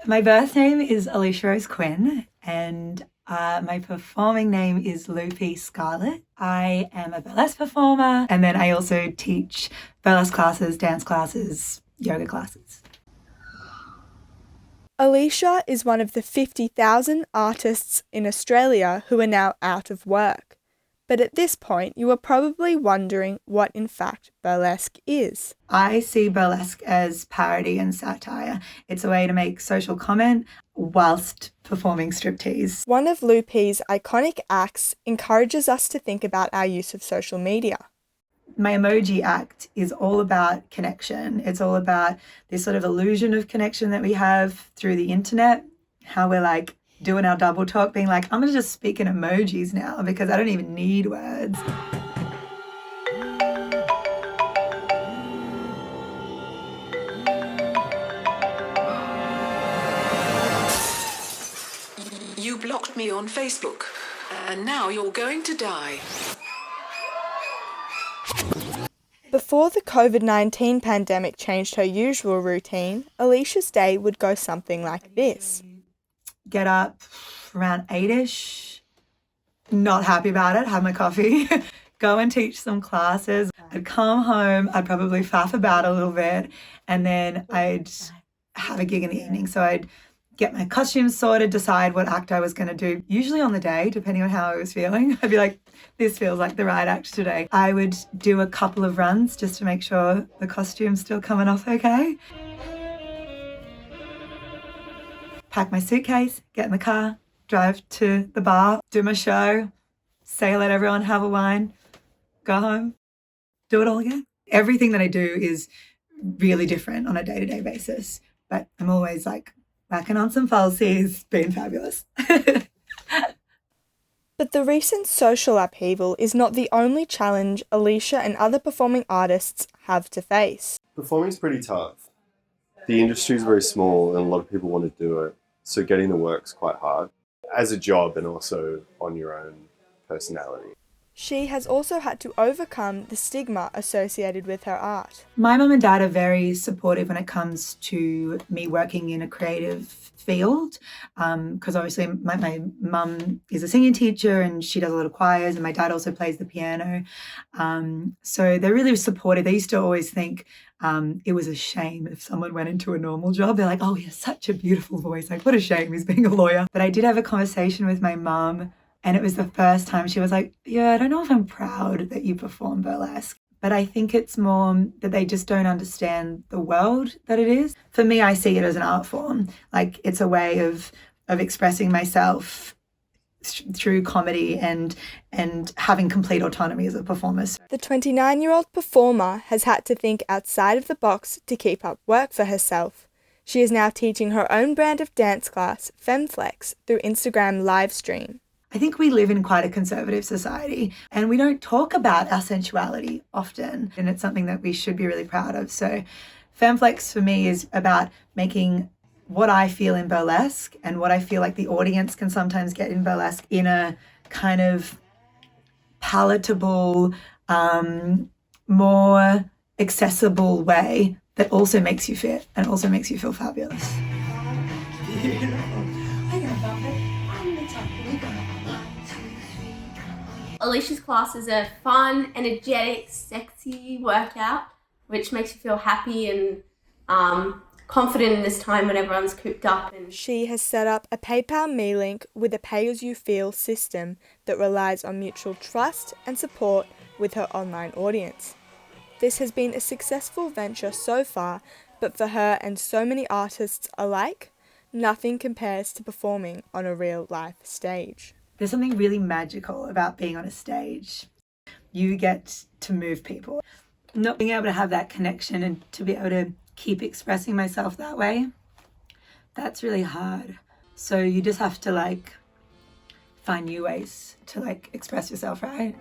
My birth name is Alicia Rose Quinn, and my performing name is Loopy Scarlett. I am a burlesque performer, and then I also teach burlesque classes, dance classes, yoga classes. Alicia is one of the 50,000 artists in Australia who are now out of work. But at this point, you are probably wondering what in fact burlesque is. I see burlesque as parody and satire. It's a way to make social comment whilst performing striptease. One of Loopy's iconic acts encourages us to think about our use of social media. My emoji act is all about connection. It's all about this sort of illusion of connection that we have through the internet, how we're like doing our double talk, being like, I'm gonna just speak in emojis now because I don't even need words. You blocked me on Facebook, and now you're going to die. Before the COVID-19 pandemic changed her usual routine, Alicia's day would go something like this. Get up around 8ish, not happy about it, have my coffee, go and teach some classes. I'd come home, I'd probably faff about a little bit, and then I'd have a gig in the evening. So I'd get my costumes sorted, decide what act I was going to do, usually on the day, depending on how I was feeling. I'd be like, this feels like the right act today. I would do a couple of runs just to make sure the costume's still coming off okay. Pack my suitcase, get in the car, drive to the bar, do my show, say let everyone have a wine, go home, do it all again. Everything that I do is really different on a day-to-day basis, but I'm always like whacking on some falsies, being fabulous. But the recent social upheaval is not the only challenge Alicia and other performing artists have to face. Performing's pretty tough. The industry's very small and a lot of people want to do it, so getting the work's quite hard, as a job and also on your own personality. She has also had to overcome the stigma associated with her art. My mum and dad are very supportive when it comes to me working in a creative field, because obviously my mum is a singing teacher and she does a lot of choirs, and my dad also plays the piano. So they're really supportive. They used to always think it was a shame if someone went into a normal job. They're like, oh, he has such a beautiful voice. Like, what a shame he's being a lawyer. But I did have a conversation with my mum, and it was the first time she was like, yeah, I don't know if I'm proud that you perform burlesque. But I think it's more that they just don't understand the world that it is. For me, I see it as an art form. Like, it's a way of expressing myself through comedy and having complete autonomy as a performer. The 29-year-old performer has had to think outside of the box to keep up work for herself. She is now teaching her own brand of dance class, Femflex, through Instagram live stream. I think we live in quite a conservative society and we don't talk about our sensuality often, and it's something that we should be really proud of. So Femflex for me is about making what I feel in burlesque and what I feel like the audience can sometimes get in burlesque in a kind of palatable, more accessible way that also makes you fit and also makes you feel fabulous. Alicia's classes are fun, energetic, sexy workout, which makes you feel happy and confident in this time when everyone's cooped up. And she has set up a PayPal Me link with a pay-as-you-feel system that relies on mutual trust and support with her online audience. This has been a successful venture so far, but for her and so many artists alike, nothing compares to performing on a real-life stage. There's something really magical about being on a stage. You get to move people. Not being able to have that connection and to be able to keep expressing myself that way, that's really hard. So you just have to find new ways to express yourself, right?